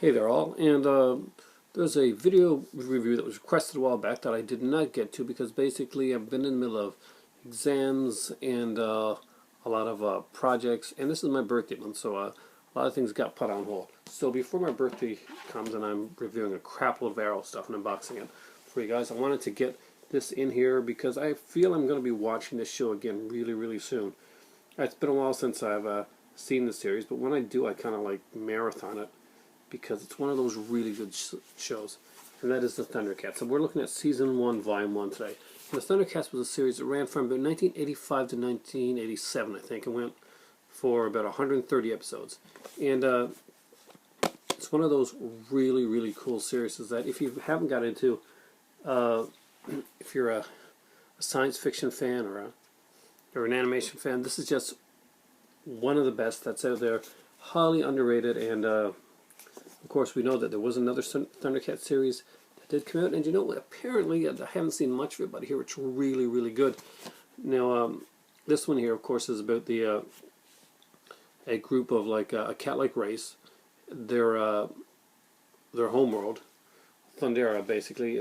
Hey there all, and there's a video review that was requested a while back that I did not get to because basically I've been in the middle of exams and a lot of projects, and this is my birthday month, so a lot of things got put on hold. So before my birthday comes and I'm reviewing a crap load of Arrow stuff and unboxing it for you guys, I wanted to get this in here because I feel I'm going to be watching this show again really soon. It's been a while since I've seen the series, but when I do, I kind of like marathon it, because it's one of those really good shows, and that is the Thundercats. So we're looking at Season 1, Volume 1 today. And the Thundercats was a series that ran from about 1985 to 1987, I think, and went for about 130 episodes. And it's one of those really cool series that if you haven't got into, if you're a science fiction fan or an animation fan, this is just one of the best that's out there, highly underrated. And of course, we know that there was another Thundercats series that did come out, and you know, apparently, I haven't seen much of it, but I hear it's really good. Now, this one here, of course, is about the a group of like a cat-like race. Their homeworld, Thundera, basically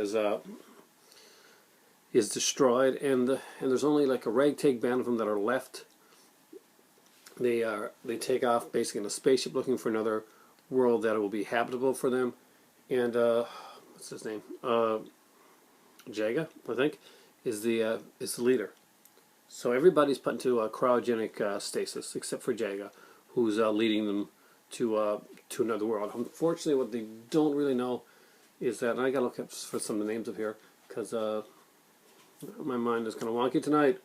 is destroyed, and there's only like a ragtag band of them that are left. They take off basically in a spaceship looking for another world that will be habitable for them, and what's his name? Jaga, I think, is the leader. So everybody's put into a cryogenic stasis except for Jaga, who's leading them to another world. Unfortunately, what they don't really know is that, and I gotta look up for some of the names up here because my mind is kind of wonky tonight.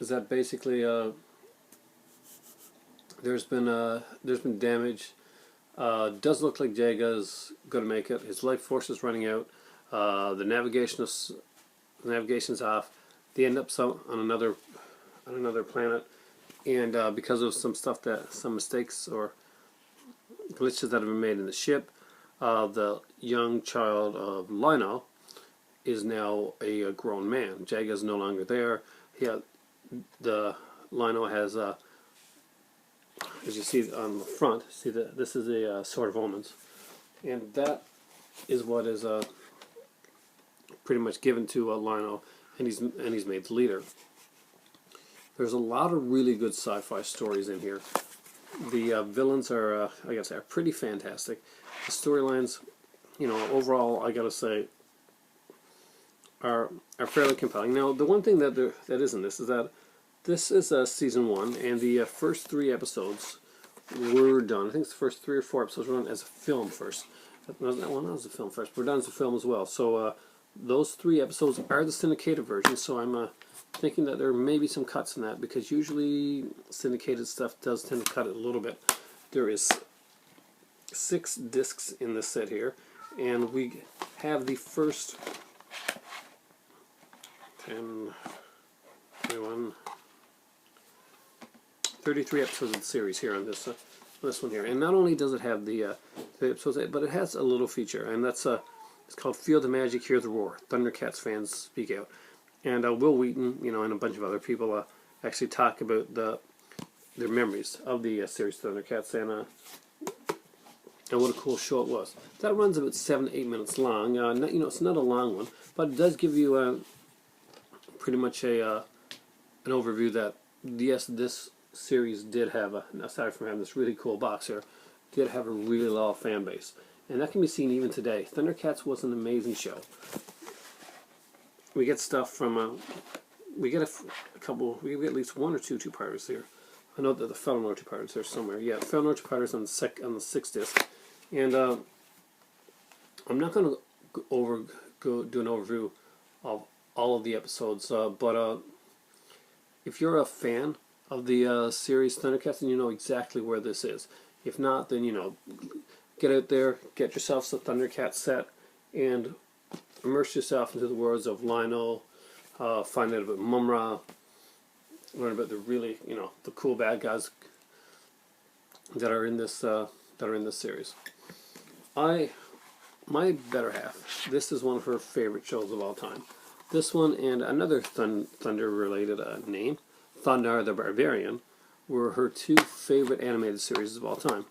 Is that basically there's been damage. Does look like Jaga's going to make it. His life force is running out. The navigation's off. They end up on another planet, and because of some mistakes or glitches that have been made in the ship, the young child of Lino is now a grown man. Jaga's no longer there. The Lino has as you see on the front, see that this is a Sword of Omens, and that is what is pretty much given to Lino, and he's made the leader. There's a lot of really good sci-fi stories in here. The villains are, I gotta say, are pretty fantastic. The storylines, you know, overall, I gotta say, are fairly compelling. Now, the one thing that is in this is that this is Season 1, and the first 3 episodes were done. I think the first 3 or 4 episodes were done as a film first. Well, not as a film first, but we're done as a film as well. So those 3 episodes are the syndicated version, so I'm thinking that there may be some cuts in that, because usually syndicated stuff does tend to cut it a little bit. There is 6 discs in this set here, and we have the first 10, 21... 33 episodes of the series here on this one here, and not only does it have the episodes, but it has a little feature, and that's it's called "Feel the Magic, Hear the Roar." Thundercats fans speak out, and Will Wheaton, you know, and a bunch of other people actually talk about their memories of the series Thundercats, and what a cool show it was. That runs about 7 to 8 minutes long. You know, it's not a long one, but it does give you pretty much an overview that yes, this series did have aside from having this really cool box here, did have a really loyal fan base, and that can be seen even today. Thundercats was an amazing show. We get stuff from we get we get at least 1 or 2 two-parters here. I know that the Felnor two-parters are somewhere. Yeah, Felnor two-parters on the 6th disc, and I'm not going to do an overview of all of the episodes, but if you're a fan of the series Thundercats, and you know exactly where this is. If not, then, you know, get out there, get yourself a Thundercat set, and immerse yourself into the worlds of Lino, find out about Mumra, learn about the really, you know, the cool bad guys that are in this series. My better half, this is one of her favorite shows of all time. This one and another Thunder-related name, Thundar the Barbarian, were her 2 favorite animated series of all time.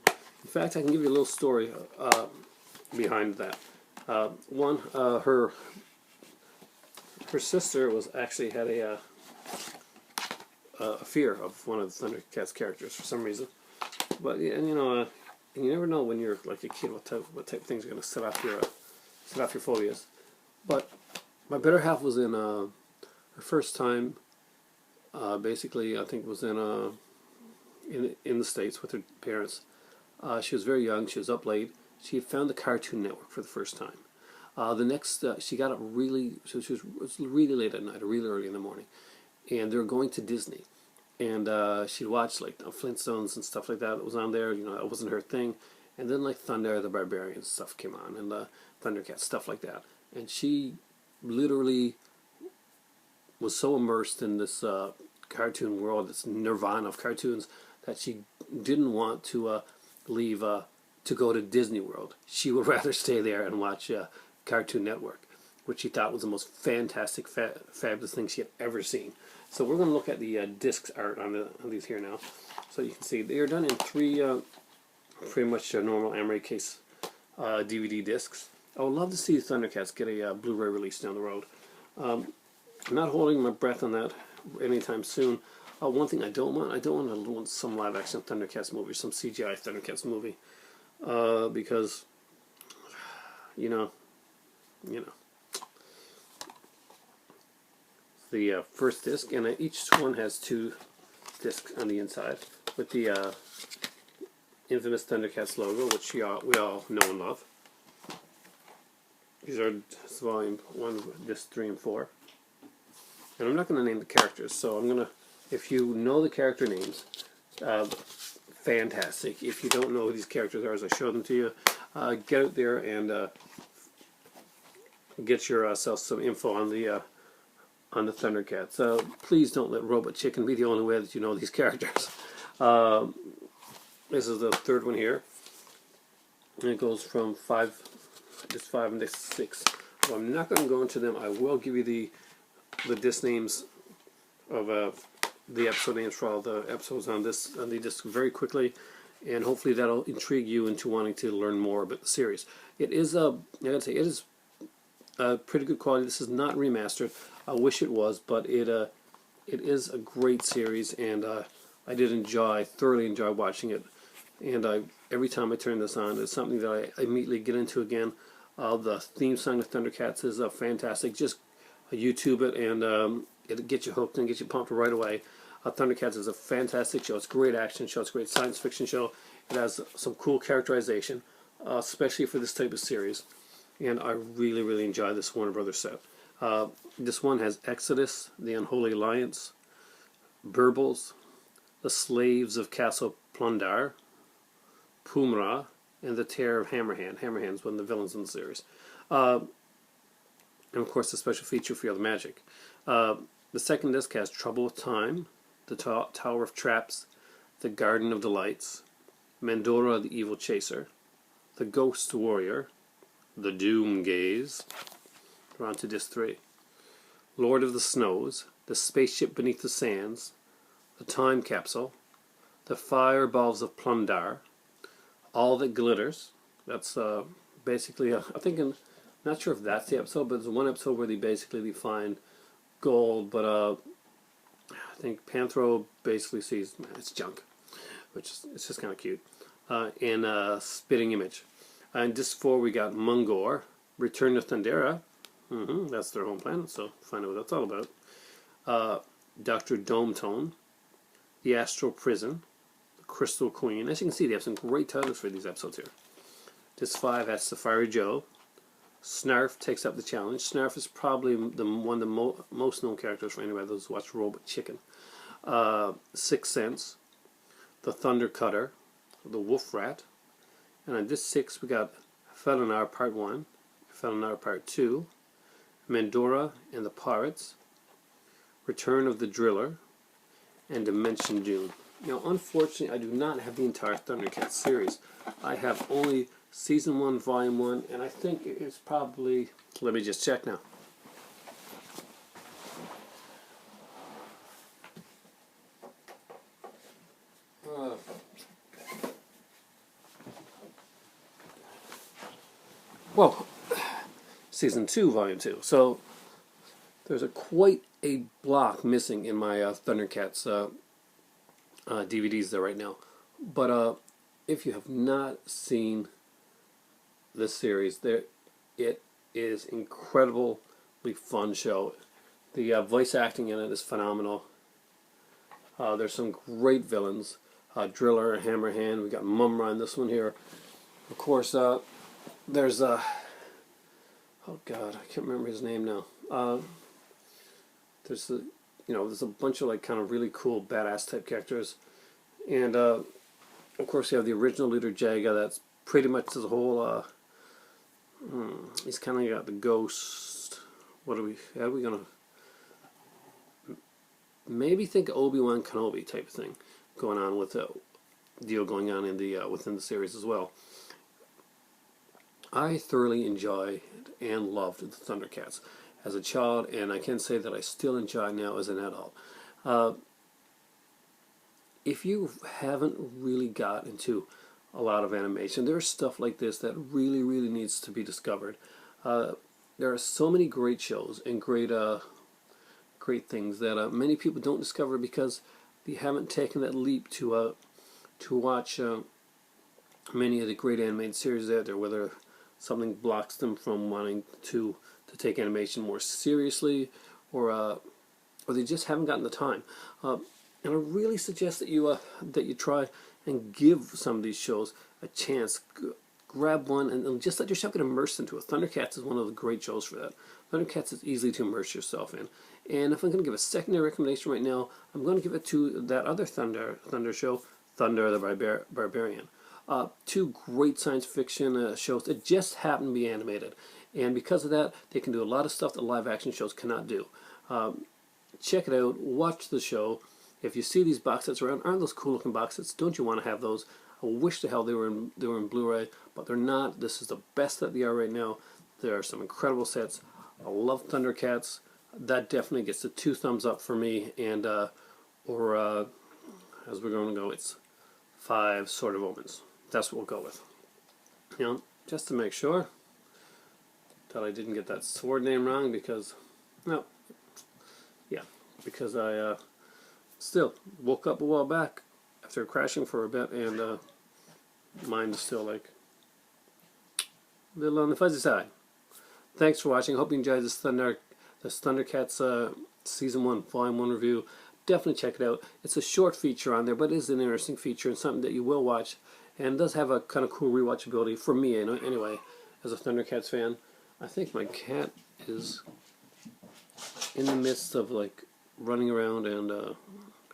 In fact, I can give you a little story behind that. One, her sister was actually had a fear of one of the Thundercats characters for some reason. But and you never know when you're like a kid what type of things are going to set off your phobias. But my better half was in her first time. Basically, I think it was in the States with her parents. She was very young. She was up late. She had found the Cartoon Network for the first time. The next, she got up really. So it was really late at night, or really early in the morning, and they were going to Disney. And she'd watch like Flintstones and stuff like that. It was on there. It wasn't her thing. And then like Thunder the Barbarian stuff came on, and Thundercats, stuff like that. And she literally was so immersed in this cartoon world, this nirvana of cartoons, that she didn't want to leave to go to Disney World. She would rather stay there and watch Cartoon Network, which she thought was the most fantastic, fabulous thing she had ever seen. So we're going to look at the discs art on these here now. So you can see they are done in 3 pretty much normal Emery case DVD discs. I would love to see Thundercats get a Blu-ray release down the road. I'm not holding my breath on that anytime soon. One thing I don't want some live-action Thundercats movie, some CGI Thundercats movie, because you know. The first disc, and each one has 2 discs on the inside with the infamous Thundercats logo, which we all know and love. These are volume 1, disc 3 and 4. And I'm not going to name the characters, so I'm going to, if you know the character names, fantastic. If you don't know who these characters are as I show them to you, get out there and get yourself some info on the Thundercats. Please don't let Robot Chicken be the only way that you know these characters. This is the 3rd one here. And it goes from disc 5 and disc 6. Well, I'm not going to go into them. I will give you the disc names of the episode names for all the episodes on the disc very quickly, and hopefully that'll intrigue you into wanting to learn more about the series. It is I gotta say, it is pretty good quality. This is not remastered. I wish it was, but it is a great series, and I thoroughly enjoy watching it. And every time I turn this on, it's something that I immediately get into again. The theme song of Thundercats is fantastic. Just YouTube it, and it'll get you hooked and get you pumped right away. Thundercats is a fantastic show. It's a great action show. It's a great science fiction show. It has some cool characterization, especially for this type of series. And I really, really enjoy this Warner Brothers set. This one has Exodus, the Unholy Alliance, Burbles, the Slaves of Castle Plundar, Pumra, and the Terror of Hammerhand. Hammerhand's one of the villains in the series. And of course the special feature for the magic. The second disc has Trouble with Time, the Tower of Traps, the Garden of Delights, Mandora the Evil Chaser, the Ghost Warrior, the Doom Gaze. We're on to disc 3. Lord of the Snows, the Spaceship Beneath the Sands, the Time Capsule, the Fireballs of Plundar, All That Glitters. That's basically, not sure if that's the episode, but there's one episode where they find gold, but I think Panthro basically sees it's junk, which it's just kind of cute. And Spitting Image. In disc 4 we got Mungor, Return to Thundera. That's their home planet, so find out what that's all about. Dr. Dometone, The Astral Prison, The Crystal Queen. As you can see, they have some great titles for these episodes here. Disc 5 has Safari Joe. Snarf takes up the challenge. Snarf is probably one of the most known characters for anybody who's watched Robot Chicken. Sixth Sense, The Thunder Cutter, The Wolf Rat. And on disc 6 we got Felinar Part 1, Felinar Part 2, Mandora and the Pirates, Return of the Driller, and Dimension Doom. Now, unfortunately, I do not have the entire Thundercats series. I have only Season 1, Volume 1, and I think it's probably... Let me just check now. well, Season 2, Volume 2. So there's quite a block missing in my Thundercats DVDs there right now. But if you have not seen this series, it is incredibly fun show. The voice acting in it is phenomenal. There's some great villains. Driller, Hammerhand. We got Mumra in this one here. Of course, there's oh God, I can't remember his name now. There's there's a bunch of like kind of really cool badass type characters, and of course you have the original leader Jaga. That's pretty much the whole. He's kind of got the ghost. How are we gonna? Maybe think Obi-Wan Kenobi type of thing going on with the deal going on in the within the series as well. I thoroughly enjoyed and loved the Thundercats as a child, and I can say that I still enjoy it now as an adult. If you haven't really got into a lot of animation, there's stuff like this that really, really needs to be discovered. There are so many great shows and great things that many people don't discover because they haven't taken that leap to watch many of the great animated series out there, whether something blocks them from wanting to take animation more seriously, or they just haven't gotten the time. And I really suggest that you try and give some of these shows a chance. Grab one and just let yourself get immersed into it. Thundercats is one of the great shows for that. Thundercats is easy to immerse yourself in. And if I'm going to give a secondary recommendation right now, I'm going to give it to that other Thunder show, Thunder the Barbarian. Two great science fiction shows that just happen to be animated. And because of that, they can do a lot of stuff that live action shows cannot do. Check it out. Watch the show. If you see these box sets around, aren't those cool looking box sets? Don't you want to have those? I wish the hell they were in Blu-ray, but they're not. This is the best that they are right now. There are some incredible sets. I love Thundercats. That definitely gets the 2 thumbs up for me. And as we're going to go, it's 5 Sword of Omens. That's what we'll go with. Now, just to make sure that I didn't get that sword name wrong, because because I still woke up a while back after crashing for a bit, and mind is still like a little on the fuzzy side. Thanks for watching. Hope you enjoyed this Thundercats Season 1, Volume 1 review. Definitely check it out. It's a short feature on there, but it is an interesting feature and something that you will watch, and it does have a kind of cool rewatchability for me anyway, as a Thundercats fan. I think my cat is in the midst of like running around, and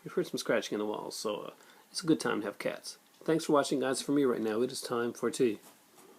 we've heard some scratching in the walls, so it's a good time to have cats. Thanks for watching, guys. For me right now, it is time for tea.